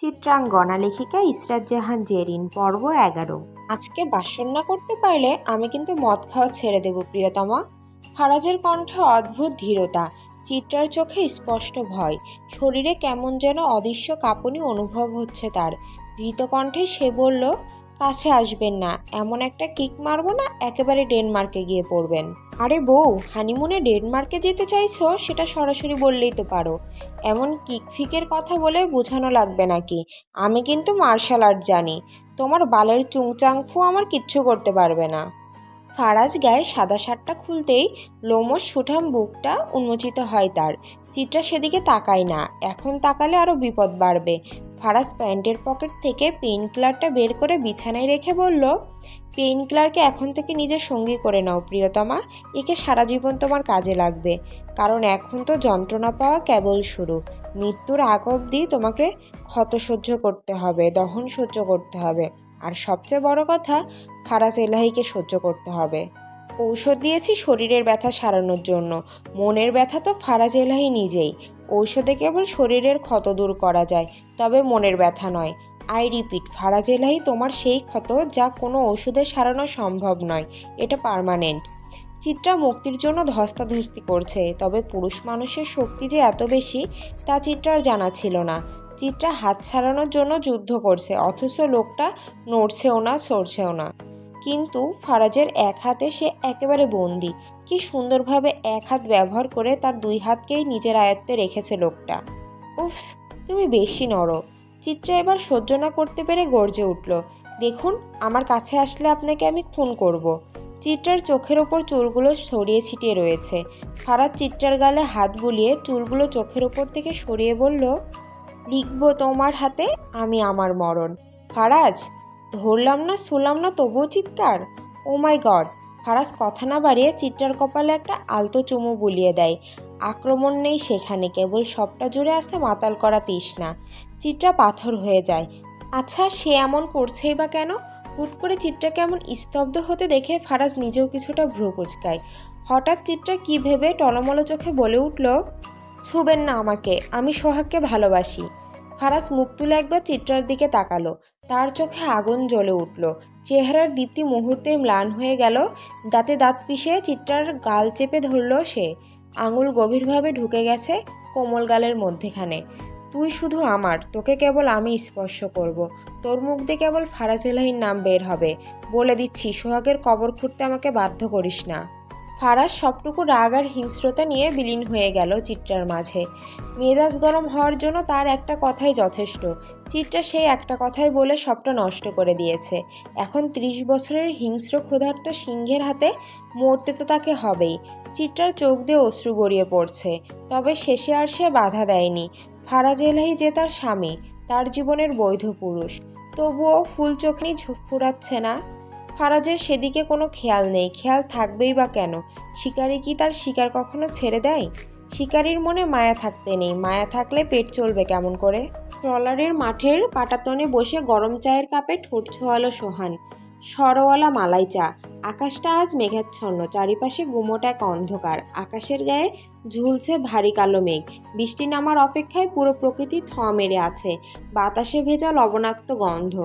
চিত্রাঙ্গনা লেখিকা ইসরাত জাহান জেরিন পর্ব 11। আজকে বাসন না করতে পারলে আমি কিন্তু মদ খাওয়া ছেড়ে দেব প্রিয়তমা। ফারাজের কণ্ঠে অদ্ভুত ধীরতা, চিত্রার চোখে স্পষ্ট ভয়, শরীরে কেমন যেন অদৃশ্য কাঁপুনি অনুভব হচ্ছে তার। ভীত কণ্ঠে সে বলল, কাছে আসবেন না, এমন একটা কিক মারবো না একেবারে ডেনমার্কে গিয়ে পড়বেন। আরে বউ, হানিমুনে ডেনমার্কে যেতে চাইছো সেটা সরাসরি বললেই তো পারো। এমন কিক ফিকের কথা বলে বোঝানো লাগবে নাকি? আমি কিন্তু মার্শাল আর্ট জানি, তোমার বালের চুংচাংফু আমার কিচ্ছু করতে পারবে না। ফারাজ গায়ে সাদা শার্টটা খুলতেই লোমশ সুঠাম বুকটা উন্মোচিত হয় তার। চিত্রা সেদিকে তাকায় না, এখন তাকালে আরও বিপদ বাড়বে। ফারাজ প্যান্টের পকেট থেকে পেইন কিলারটা বের করে বিছানায় রেখে বলল, পেইন কিলারকে এখন থেকে নিজের সঙ্গী করে নাও প্রিয়তমা, একে সারা জীবন তোমার কাজে লাগবে। কারণ এখন তো যন্ত্রণা পাওয়া কেবল শুরু, মৃত্যুর আগ অবধি তোমাকে ক্ষত সহ্য করতে হবে, দহন সহ্য করতে হবে, আর সবচেয়ে বড় কথা, ফারাজ এলাহিকে সহ্য করতে হবে। ঔষধ দিয়েছি শরীরের ব্যথা সারানোর জন্য, মনের ব্যথা তো ফারাজ এলাহি নিজেই। ঔষধে কেবল শরীরের ক্ষত দূর করা যায়, তবে মনের ব্যথা নয়। আই রিপিট, ফারাজ এলাহি তোমার সেই ক্ষত যা কোনো ওষুধে সারানো সম্ভব নয়, এটা পার্মানেন্ট। চিত্রা মুক্তির জন্য ধস্তাধস্তি করছে, তবে পুরুষ মানুষের শক্তি যে এত বেশি তা চিত্রার জানা ছিল না। চিত্রা হাত ছাড়ানোর জন্য যুদ্ধ করছে, অথচ লোকটা নড়ছেও না, সরছেও না। কিন্তু ফারাজের এক হাতে সে একেবারে বন্দি। কি সুন্দরভাবে এক হাত ব্যবহার করে তার দুই হাতকেই নিজের আয়ত্তে রেখেছে লোকটা। উফস, তুমি বেশি নড়ো। চিত্রা এবার সহ্য না করতে পেরে গর্জে উঠল, দেখুন, আমার কাছে আসলে আপনাকে আমি খুন করব। চিত্রার চোখের ওপর চুলগুলো ছড়িয়ে ছিটিয়ে রয়েছে। ফারাজ চিত্রার গালে হাত বুলিয়ে চুলগুলো চোখের ওপর থেকে সরিয়ে বলল, লিখব তোমার হাতে আমি আমার মরণ। ফারাজ, ধরলাম না শুনলাম না তবুও চিৎকার। ও মাই গড। ফারাজ কথা না বাড়িয়ে চিত্রার কপালে একটা আলতো চুমু বুলিয়ে দেয়। আক্রমণ নেই সেখানে, কেবল সবটা জুড়ে আছে মাতাল করা তৃষ্ণা। চিত্রা পাথর হয়ে যায়। আচ্ছা, সে এমন করছেই বা কেন? হুট করে চিত্রাকে এমন স্তব্ধ হতে দেখে ফারাজ নিজেও কিছুটা ভ্রু কুঁচকায়। হঠাৎ চিত্রা কি ভেবে টলমলো চোখে বলে উঠল, ছুবেন না আমাকে, আমি সোহাগকে ভালোবাসি। ফারাজ মুখ তুলে একবার চিত্রার দিকে তাকালো, তার চোখে আগুন জ্বলে উঠল। চেহারার দীপ্তি মুহূর্তেই ম্লান হয়ে গেল। দাঁতে দাঁত পিষে চিত্রার গাল চেপে ধরল সে। আঙুল গভীরভাবে ঢুকে গেছে কোমল গালের মধ্যেখানে। তুই শুধু আমার, তোকে কেবল আমি স্পর্শ করব। তোর মুখ দিয়ে কেবল ফারাজ এলাহির নাম বের হবে। বলে দিচ্ছি, সোহাগের কবর খুঁড়তে আমাকে বাধ্য করিস না। ফারাজ সবটুকু রাগ আর হিংস্রতা নিয়ে বিলীন হয়ে গেল চিত্রার মাঝে। মেজাজ গরম হওয়ার জন্য তার একটা কথাই যথেষ্ট। চিত্রা সেই একটা কথাই বলে সবটা নষ্ট করে দিয়েছে। এখন 30 বছরের হিংস্র ক্ষুধার্ত সিংহের হাতে মরতে তো তাকে হবেই। চিত্রার চোখ দিয়ে অশ্রু গড়িয়ে পড়ছে, তবে শেষে আর সে বাধা দেয়নি। ফারাজ এলাহি যে তার স্বামী, তার জীবনের বৈধ পুরুষ, তবুও ফুল চোখনি ফুরাচ্ছে না। ফারাজের সেদিকে কোনো খেয়াল নেই, খেয়াল থাকবেই বা কেন? শিকারি কি তার শিকার কখনো ছেড়ে দেয়? শিকারির মনে মায়া থাকতে নেই, মায়া থাকলে পেট চলবে কেমন করে? ট্রলারের মাঠের পাটাতনে বসে গরম চায়ের কাপে ঠোঁট ছোঁয়ালো সোহান। সরওয়ালা মালাই চা। আকাশটা আজ মেঘাচ্ছন্ন, চারিপাশে গুমোট এক অন্ধকার। আকাশের গায়ে ঝুলছে ভারী কালো মেঘ। বৃষ্টি নামার অপেক্ষায় পুরো প্রকৃতি থ মেরে আছে। বাতাসে ভেজা লবণাক্ত গন্ধ।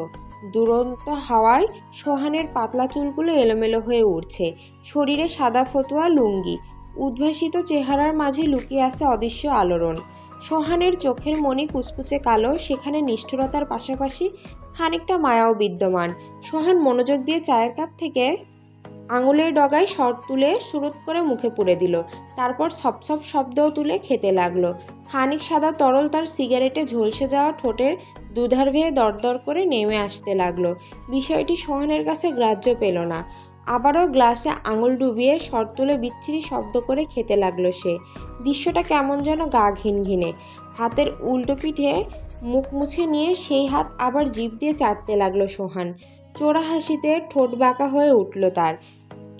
দুরন্ত হাওয়ায় সোহানের পাতলা চুলগুলো এলোমেলো হয়ে উঠছে। শরীরে সাদা ফতুয়া লুঙ্গি। উদ্ভাসিত চেহারার মাঝে লুকিয়ে আছে অদৃশ্য আলোড়ন। সোহানের চোখের মণি কুচকুচে কালো, সেখানে নিষ্ঠুরতার পাশাপাশি খানিকটা মায়াও বিদ্যমান। সোহান মনোযোগ দিয়ে চায়ের কাপ থেকে আঙুলের ডগায় শর্ট তুলে সুরুত করে মুখে পুরে দিল। তারপর সপসপ শব্দও তুলে খেতে লাগলো। খানিক সাদা তরল তার সিগারেটে ঝলসে যাওয়া ঠোঁটের দুধার ভেয়ে দরদর করে নেমে আসতে লাগলো। বিষয়টি সোহানের কাছে গ্রাহ্য পেল না। আবারও গ্লাসে আঙুল ডুবিয়ে শর্ট তুলে বিচ্ছিরি শব্দ করে খেতে লাগলো সে। দৃশ্যটা কেমন যেন গা ঘিনঘিনে। হাতের উল্টো পিঠে মুখ মুছে নিয়ে সেই হাত আবার জিভ দিয়ে চাটতে লাগলো সোহান। চোরা হাসিতে ঠোঁট বাঁকা হয়ে উঠল তার।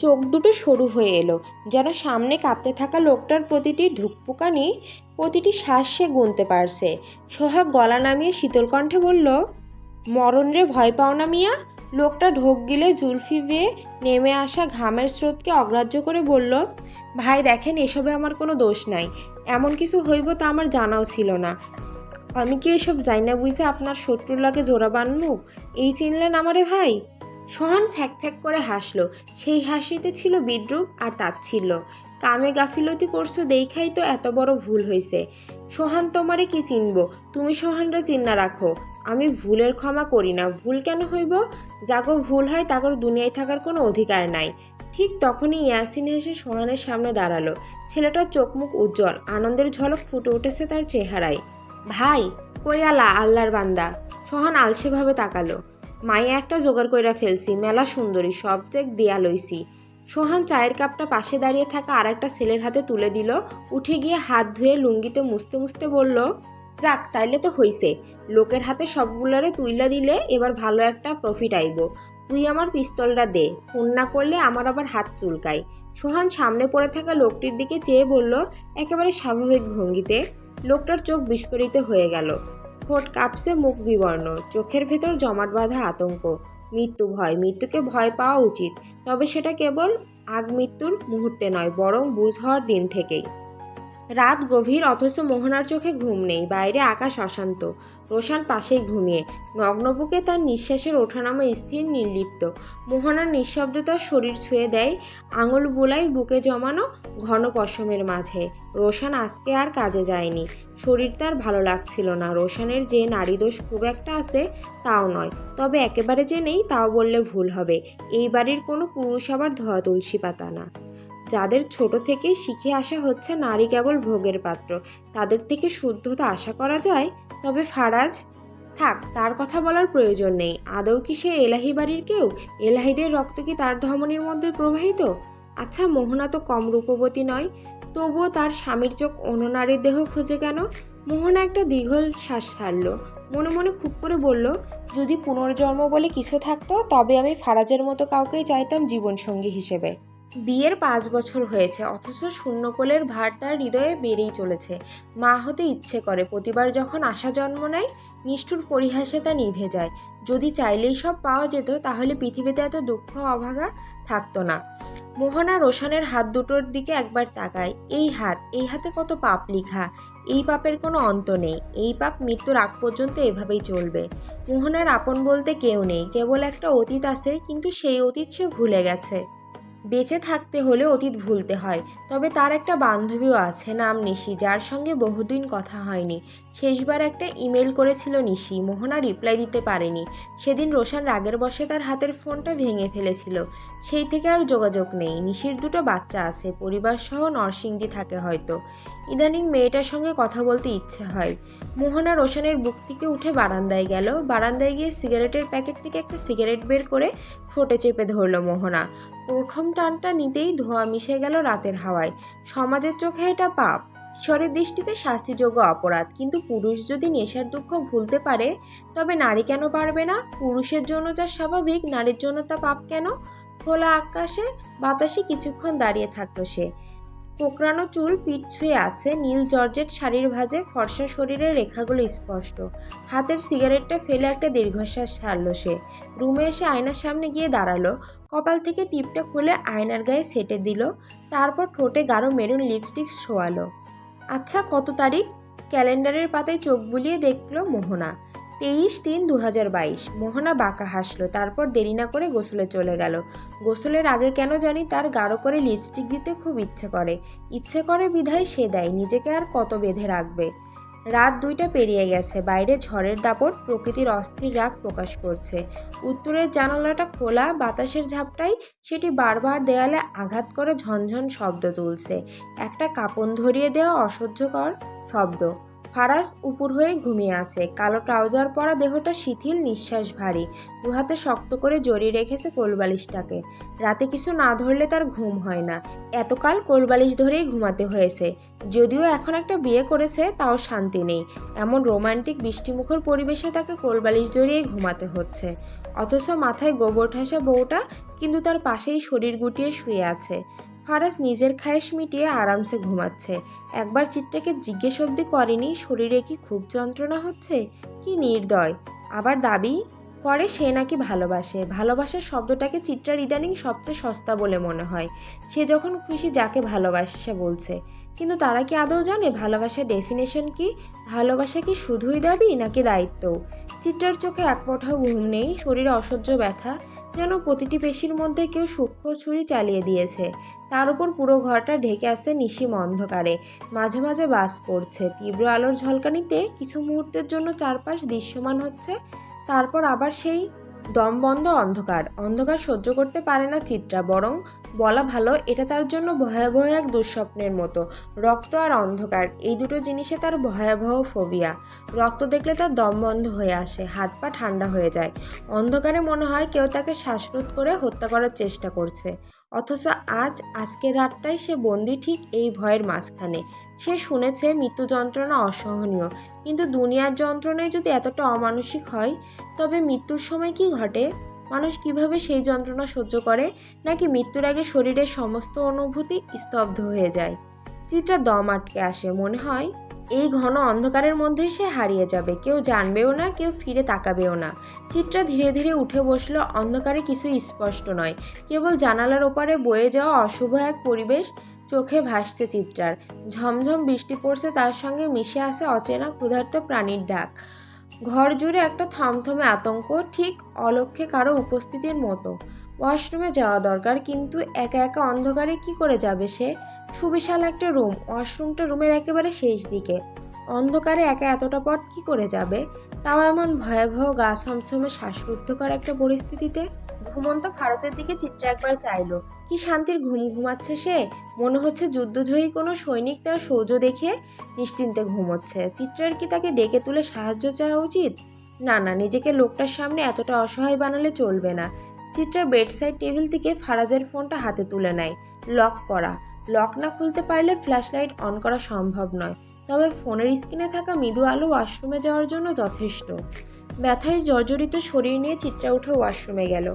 চোখ দুটো সরু হয়ে এলো, যেন সামনে কাঁপতে থাকা লোকটার প্রতিটি ঢুকপুকানি, প্রতিটি শ্বাস সে গুনতে পারছে। সোহাগ গলা নামিয়ে শীতল কণ্ঠে বলল, মরণ রে, ভয় পাও না মিয়া? লোকটা ঢোক গিলে জুলফি বেয়ে নেমে আসা ঘামের স্রোতকে অগ্রাহ্য করে বলল, ভাই দেখেন, এসবে আমার কোনো দোষ নাই। এমন কিছু হইব তা আমার জানাও ছিল না। আমি কি এসব যাই না বুঝে আপনার শত্রুর লাগে জোড়া বানমু? এই চিনলেন আমারে ভাই? সোহান ফ্যাক ফ্যাক করে হাসলো। সেই হাসিতে ছিল বিদ্রূপ আর তাচ্ছিল্য। কামে গাফিলতি করছো দেখাই তো এত বড় ভুল হয়েছে। সোহান তোমারে কি চিনব? তুমি সোহানরা চিন্না রাখো। আমি ভুলের ক্ষমা করি না। ভুল কেন হইব? যাগো ভুল হয় তাগর দুনিয়ায় থাকার কোনো অধিকার নাই। ঠিক তখনই ইয়াসিন এসে সোহানের সামনে দাঁড়ালো। ছেলেটার চোখ মুখ উজ্জ্বল, আনন্দের ঝলক ফুটে উঠেছে তার চেহারায়। ভাই, কই আলা আল্লাহর বান্দা? সোহান আলসেভাবে তাকালো। মাইয়া একটা জোগাড় কইরা ফেলছি, মেলা সুন্দরী, সব চেক দিয়া লইছি। সোহান চায়ের কাপটা পাশে দাঁড়িয়ে থাকা আর একটা ছেলের হাতে তুলে দিল। উঠে গিয়ে হাত ধুয়ে লুঙ্গিতে মুছতে মুছতে বলল, যাক তাইলে তো হইছে। লোকের হাতে সবগুলারে তুইলা দিলে এবার ভালো একটা প্রফিট আইব। তুই আমার পিস্তলটা দে, ফোন না করলে আমার আবার হাত চুলকায়। সোহান সামনে পড়ে থাকা লোকটির দিকে চেয়ে বলল একেবারে স্বাভাবিক ভঙ্গিতে। লোকটার চোখ বিস্ফোরিত হয়ে গেল। ঠোঁট কাঁপছে, মুখ বিবর্ণ, চোখের ভেতর জমাট বাঁধা আতঙ্ক। মৃত্যু ভয়। মৃত্যুকে ভয় পাওয়া উচিত, তবে সেটা কেবল আগ মৃত্যুর মুহূর্তে নয়, বরং বুঝ হওয়ার দিন থেকেই। রাত গভীর, অথচ মোহনার চোখে ঘুম নেই। বাইরে আকাশ অশান্ত। রোশান পাশেই ঘুমিয়ে, নগ্ন বুকে তার নিঃশ্বাসের ওঠানামা স্থির, নির্লিপ্ত। মোহনার নিঃশব্দতার শরীর ছুঁয়ে দেয়, আঙুল বুলাই বুকে জমানো ঘন পশমের মাঝে। রোশান আজকে আর কাজে যায়নি। শরীর তার ভালো লাগছিল না। রোশানের যে নারীদোষ খুব একটা আছে তাও নয়, তবে একেবারে যে নেই তাও বললে ভুল হবে। এই বাড়ির কোনো পুরুষ আবার ধোয়া তুলসী পাতা না। যাদের ছোট থেকেই শিখে আসা হচ্ছে নারী কেবল ভোগের পাত্র, তাদের থেকে শুদ্ধতা আশা করা যায়? তবে ফারাজ? থাক, তার কথা বলার প্রয়োজন নেই। আদৌ কি সে এলাহি বাড়ির কেউ? এলাহিদের রক্ত কি তার ধমনীর মধ্যে প্রবাহিত? আচ্ছা, মোহনা তো কম রূপবতী নয়, তবুও তার স্বামীর চোখ অন্য নারীর দেহ খোঁজে কেন? মোহনা একটা দীর্ঘ শ্বাস ছাড়ল। মনে মনে খুব করে বলল, যদি পুনর্জন্ম বলে কিছু থাকতো তবে আমি ফারাজের মতো কাউকেই চাইতাম জীবনসঙ্গী হিসেবে। বিয়ের 5 বছর হয়েছে, অথচ শূন্যকোলের ভার তার হৃদয়ে বেড়েই চলেছে। মা হতে ইচ্ছে করে, প্রতিবার যখন আশা জন্ম নেয় নিষ্ঠুর পরিহাসে তা নিভে যায়। যদি চাইলেই সব পাওয়া যেত তাহলে পৃথিবীতে এত দুঃখ অভাগা থাকতো না। মোহনা রোশানের হাত দুটোর দিকে একবার তাকায়। এই হাতে কত পাপ লিখা। এই পাপের কোনো অন্ত নেই। এই পাপ মৃত্যুর আগ পর্যন্ত এভাবেই চলবে। মোহনার আপন বলতে কেউ নেই, কেবল একটা অতীত আছে, কিন্তু সেই অতীত সে ভুলে গেছে। বেঁচে থাকতে হলে অতীত ভুলতে হয়। তবে তার একটা বান্ধবীও আছে, নাম নিশি, যার সঙ্গে বহুদিন কথা হয়নি। শেষবার একটা ইমেল করেছিল নিশি, মোহনা রিপ্লাই দিতে পারেনি। সেদিন রোশান রাগের বশে তার হাতের ফোনটা ভেঙে ফেলেছিল। সেই থেকে আর যোগাযোগ নেই। নিশির দুটো বাচ্চা আছে, পরিবার সহ নরসিংদী থাকে হয়তো। ইদানিং মেয়েটার সঙ্গে কথা বলতে ইচ্ছে হয়। মোহনা রোশানের বুক থেকে উঠে বারান্দায় গেল। বারান্দায় গিয়ে সিগারেটের প্যাকেট থেকে একটা সিগারেট বের করে ঠোঁটে চেপে ধরল মোহনা। প্রথম টানটা নিতেই ধোঁয়া মিশে গেল রাতের হাওয়ায়। সমাজের চোখে এটা পাপ, ঈশ্বরের দৃষ্টিতে শাস্তিযোগ্য অপরাধ। কিন্তু পুরুষ যদি নেশার দুঃখ ভুলতে পারে, তবে নারী কেন পারবে না? পুরুষের জন্য যা স্বাভাবিক, নারীর জন্য তা পাপ কেন? খোলা আকাশে বাতাসে কিছুক্ষণ দাঁড়িয়ে থাকলো সে। কোঁকড়ানো চুল পিঠ ছুঁয়ে আছে, নীল জর্জেট শাড়ির ভাঁজে ফর্সা শরীরের রেখাগুলো স্পষ্ট। হাতের সিগারেটটা ফেলে একটা দীর্ঘশ্বাস ছাড়ল সে। রুমে এসে আয়নার সামনে গিয়ে দাঁড়ালো। কপাল থেকে টিপটা খুলে আয়নার গায়ে সেটে দিল। তারপর ঠোঁটে গাঢ় মেরুন লিপস্টিক ছোঁয়ালো। আচ্ছা, কত তারিখ? ক্যালেন্ডারের পাতায় চোখ বুলিয়ে দেখল মোহনা। 23-3-2022। মোহনা বাঁকা হাসলো, তারপর দেরি না করে গোসলে চলে গেল। গোসলের আগে কেন জানি তার গাঢ় করে লিপস্টিক দিতে খুব ইচ্ছে করে বিধায় সে দেয়। নিজেকে আর কত বেঁধে রাখবে। রাত 2টা পেরিয়ে গেছে। বাইরে ঝড়ের দাপট প্রকৃতির অস্থির রাগ প্রকাশ করছে। উত্তরের জানালাটা খোলা, বাতাসের ঝাপটায় সেটি বারবার দেয়ালে আঘাত করে ঝনঝন শব্দ তুলছে। একটা কাঁপন ধরিয়ে দেওয়া অসহ্যকর শব্দ। ফারাজ উপুর হয়ে ঘুমিয়ে আছে। কালো ট্রাউজার পরা দেহটা শিথিল, নিঃশ্বাস ভারী। দুহাতে শক্ত করে জড়িয়ে রেখেছে কোলবালিশটাকে। রাতে কিছু না ধরলে তার ঘুম হয় না। এতকাল কোলবালিশ ধরেই ঘুমাতে হয়েছে। যদিও এখন একটা বিয়ে করেছে, তাও শান্তি নেই। এমন রোমান্টিক বৃষ্টিমুখর পরিবেশে তাকে কোলবালিশ জড়িয়েই ঘুমাতে হচ্ছে। অথচ মাথায় গোবর ঠাসা বউটা কিন্তু তার পাশেই শরীর গুটিয়ে শুয়ে আছে। ফারাজ নিজের খায়েশ মিটিয়ে আরামসে ঘুমাচ্ছে। একবার চিত্রাকে জিজ্ঞেস অবধি করেনি শরীরে কি খুব যন্ত্রণা হচ্ছে। কি নির্দয়! আবার দাবি করে সে নাকি ভালোবাসে। ভালোবাসার শব্দটাকে চিত্রার ইদানিং সবচেয়ে সস্তা বলে মনে হয়। সে যখন খুশি যাকে ভালোবাসে বলছে। কিন্তু তারা কি আদৌ জানে ভালোবাসার ডেফিনেশন কি? ভালোবাসা কি শুধুই দাবি নাকি দায়িত্বও? চিত্রার চোখে এক ফোঁটাও ঘুম নেই, শরীরে অসহ্য ব্যথা, যেন প্রতিটি পেশির মধ্যে কেউ সূক্ষ্ম ছুরি চালিয়ে দিয়েছে। তার উপর পুরো ঘরটা ঢেকে আছে নিশিম অন্ধকারে। মাঝে মাঝে বাস পড়ছে, তীব্র আলোর ঝলকানিতে কিছু মুহূর্তের জন্য চারপাশ দৃশ্যমান হচ্ছে, তারপর আবার সেই দমবন্ধ অন্ধকার। অন্ধকার সহ্য করতে পারে না চিত্রা, বরং বলা ভালো এটা তার জন্য ভয়াবহ এক দুঃস্বপ্নের মতো। রক্ত আর অন্ধকার, এই দুটো জিনিসে তার ভয়াবহ ফোবিয়া। রক্ত দেখলে তার দম বন্ধ হয়ে আসে, হাত পা ঠান্ডা হয়ে যায়। অন্ধকারে মনে হয় কেউ তাকে শ্বাসরোধ করে হত্যা করার চেষ্টা করছে। অথচ আজকের রাতটাই সে বন্দি ঠিক এই ভয়ের মাঝখানে। সে শুনেছে মৃত্যু যন্ত্রণা অসহনীয়, কিন্তু দুনিয়ার যন্ত্রণায় যদি এতটা অমানসিক হয়, তবে মৃত্যুর সময় কি ঘটে? মানুষ কিভাবে সেই যন্ত্রণা সহ্য করে? নাকি মৃত্যুর আগে শরীরের সমস্ত অনুভূতি স্তব্ধ হয়ে যায়? চিত্রা দম আটকে আসে, মনে হয় এই ঘন অন্ধকারের মধ্যেই সে হারিয়ে যাবে। কেউ জানবেও না, কেউ ফিরে তাকাবেও না। চিত্রা ধীরে ধীরে উঠে বসলো। অন্ধকারে কিছু স্পষ্ট নয়, কেবল জানালার ওপারে বয়ে যাওয়া অশুভ এক পরিবেশ চোখে ভাসছে চিত্রার। ঝমঝম বৃষ্টি পড়ছে, তার সঙ্গে মিশে আছে অচেনা ক্ষুধার্ত প্রাণীর ডাক। ঘর জুড়ে একটা থমথমে আতঙ্ক, ঠিক অলক্ষ্যে কারো উপস্থিতির মতো। ওয়াশরুমে যাওয়া দরকার, কিন্তু একা একা অন্ধকারে কি করে যাবে সে? সুবিশাল একটা রুম, ওয়াশরুমটা রুমের একেবারে শেষ দিকে। অন্ধকারে একা এতটা পথ কি করে যাবে, তাও এমন ভয়াবহ গা ছমছমে শ্বাসরুদ্ধকর একটা পরিস্থিতিতে? ঘুমন্ত ফারাজের দিকে চিত্রা একবার চাইলো। কি শান্তির ঘুম ঘুমাচ্ছে সে। মনে হচ্ছে যুদ্ধজয়ী কোনো সৈনিক তার সৌজ দেখে নিশ্চিন্তে ঘুমোচ্ছে। চিত্রার কি তাকে ডেকে তুলে সাহায্য চাওয়া উচিত? না না, নিজেকে লোকটার সামনে এতটা অসহায় বানালে চলবে না। চিত্রার বেডসাইড টেবিল থেকে ফারাজের ফোনটা হাতে তুলে নেয়। লক করা। লক না খুলতে পারলে ফ্ল্যাশলাইট অন করা সম্ভব নয়, তবে ফোনের স্ক্রিনে থাকা মৃদু আলো ওয়াশরুমে যাওয়ার জন্য যথেষ্ট। ব্যথায় জর্জরিত শরীর নিয়ে চিত্রা উঠে ওয়াশরুমে গেল।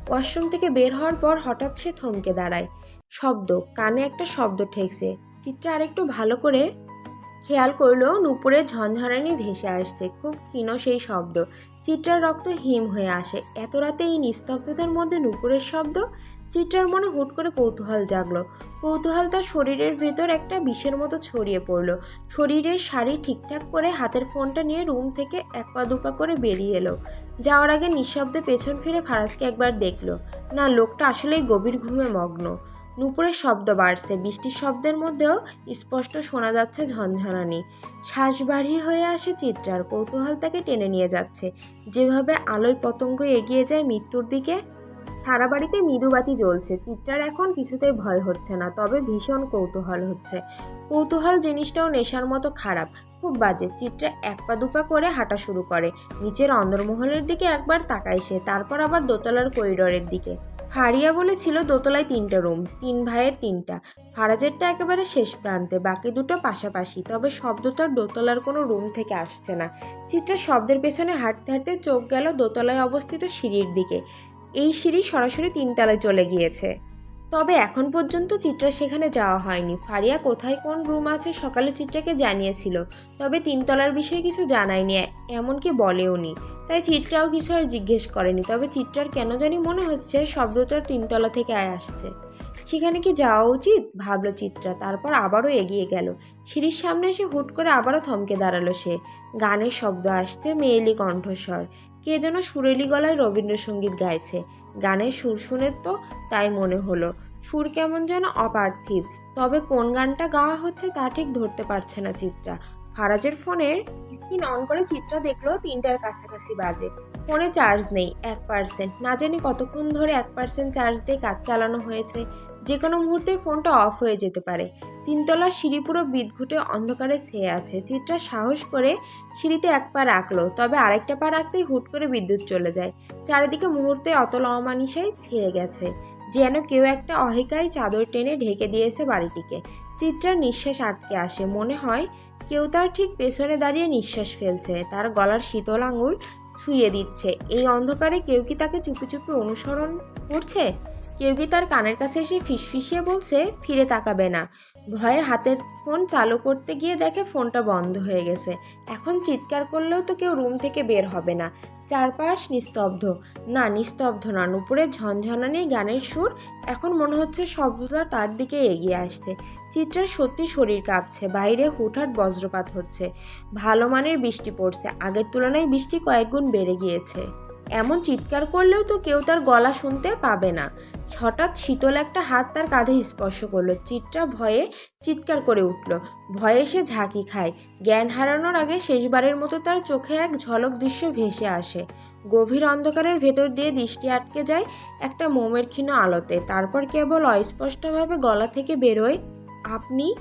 ওয়াশরুম থেকে বের হওয়ার পর হঠাৎ সে থমকে দাঁড়ায়। শব্দ, কানে একটা শব্দ ঠেকছে। চিত্রা আরেকটু ভালো করে খেয়াল করলো, নুপুরের ঝনঝনানি ভেসে আসছে, খুব ক্ষীণ সেই শব্দ। চিত্রার রক্ত হিম হয়ে আসে। এত রাতে এই নিস্তব্ধতার মধ্যে নুপুরের শব্দ? চিত্রার মনে হুট করে কৌতূহল জাগলো। কৌতূহল তার শরীরের ভেতর একটা বিষের মতো ছড়িয়ে পড়লো। শরীরের শাড়ি ঠিকঠাক করে হাতের ফোনটা নিয়ে রুম থেকে এক পা দুপা করে বেরিয়ে এলো। যাওয়ার আগে নিঃশব্দে পেছন ফিরে ফারাজকে একবার দেখলো। না, লোকটা আসলেই গভীর ঘুমে মগ্ন। নুপুরের শব্দ বাড়ছে, বৃষ্টির শব্দের মধ্যেও স্পষ্ট শোনা যাচ্ছে ঝনঝনানি। শ্বাস বাড়ি হয়ে আসে চিত্রার। কৌতূহল তাকে টেনে নিয়ে যাচ্ছে, যেভাবে আলোয় পতঙ্গ এগিয়ে যায় মৃত্যুর দিকে। সারা বাড়িতে মৃদুবাতি জ্বলছে। চিত্রার এখন কিছুতেই ভয় হচ্ছে না, তবে ভীষণ কৌতূহল হচ্ছে। কৌতূহল জিনিসটাও নেশার মতো খারাপ, খুব বাজে। চিত্রা এক পা দুপা করে হাঁটা শুরু করে। নিচের অন্দরমহলের দিকে একবার তাকায় সে, তারপর আবার দোতলার করিডোরের দিকে। ফারিয়া বলেছিল দোতলায় 3টা রুম, 3 ভাইয়ের 3টা। ফারাজেরটা একেবারে শেষ প্রান্তে, বাকি দুটো পাশাপাশি। তবে শব্দ তার দোতলার কোনো রুম থেকে আসছে না। চিত্রা শব্দের পেছনে হাঁটতে হাঁটতে চোখ গেল দোতলায় অবস্থিত সিঁড়ির দিকে। এই সিঁড়ি সরাসরি 3তলায় চলে গিয়েছে। তবে এখন পর্যন্ত চিত্রা সেখানে যাওয়া হয়নি। ফারিয়া কোথায় কোন রুম আছে সকালে চিত্রাকে জানিয়েছিল, তবে 3তলার বিষয়ে কিছু জানায়নি, এমনকি বলেওনি। তাই চিত্রাও কিছু আর জিজ্ঞেস করেনি। তবে চিত্রার কেন জানি মনে হচ্ছে শব্দটা 3তলা থেকে আসছে। সেখানে কি যাওয়া উচিত, ভাবলো চিত্রা। তারপর আবারও এগিয়ে গেল। সিঁড়ির সামনে এসে হুট করে আবারও থমকে দাঁড়ালো সে। গানের শব্দ আসছে, মেয়েলি কণ্ঠস্বর। কে যেন সুরেলি গলায় রবীন্দ্রসঙ্গীত গাইছে। গানের সুর শুনে তো তাই মনে হলো। সুর কেমন যেন অপার্থিব, তবে কোন গানটা গাওয়া হচ্ছে তা ঠিক ধরতে পারছে না চিত্রা। ফারাজের ফোনের স্ক্রিন অন করে চিত্রা দেখলো 3টার কাছাকাছি বাজে। ফোনে চার্জ নেই, 1%। না জানি কতক্ষণ ধরে 1% চার্জ দিয়ে কাজ চালানো হয়েছে। যে কোনো মুহূর্তেই ফোনটা অফ হয়ে যেতে পারে। 3তলার সিঁড়ি পুরো বিদঘুটে অন্ধকারে ছেয়ে আছে। চিত্রা সাহস করে সিঁড়িতে এক পা রাখলো, তবে আরেকটা পা রাখতেই হুট করে বিদ্যুৎ চলে যায়। চারিদিকে মুহূর্তে অতল অমানিসায় ছেয়ে গেছে, যেন কেউ একটা অহিকায় চাদর টেনে ঢেকে দিয়েছে বাড়িটিকে। চিত্রার নিঃশ্বাস আটকে আসে। মনে হয় কেউ তার ঠিক পেছনে দাঁড়িয়ে নিঃশ্বাস ফেলছে, তার গলার শীতল আঙুল ছুঁয়ে দিচ্ছে। এই অন্ধকারে কেউ কি তাকে চুপি চুপি অনুসরণ করছে? কেউ কি তার কানের কাছে এসে ফিসফিসিয়ে বলছে ফিরে তাকাবে না। ভয়ে হাতের ফোন চালু করতে গিয়ে দেখে ফোনটা বন্ধ হয়ে গেছে। এখন চিৎকার করলেও তো কেউ রুম থেকে বের হবে না। চারপাশ নিস্তব্ধ। না, নিস্তব্ধ না, নুপুরে ঝনঝনানি গানের সুর। এখন মনে হচ্ছে শব্দটা তার দিকে এগিয়ে আসছে। চিত্রার সত্যি শরীর কাঁপছে। বাইরে হুটহাট বজ্রপাত হচ্ছে। ভালো মানের বৃষ্টি পড়ছে। আগের তুলনায় বৃষ্টি কয়েকগুণ বেড়ে গিয়েছে। এমন চিৎকার করলেও তো কেউ তার গলা শুনতে পাবে না। হঠাৎ শীতল একটা হাত তার কাঁধে স্পর্শ করলো। চিত্রা ভয়ে চিৎকার করে উঠল। ভয়ে সে ঝাঁকি খায়। জ্ঞান হারানোর আগে শেষবারের মতো তার চোখে এক ঝলক দৃশ্য ভেসে আসে। গভীর অন্ধকারের ভেতর দিয়ে দৃষ্টি আটকে যায় একটা মোমের ক্ষীণ আলোতে। তারপর কেবল অস্পষ্টভাবে গলা থেকে বেরোয়, আপনি।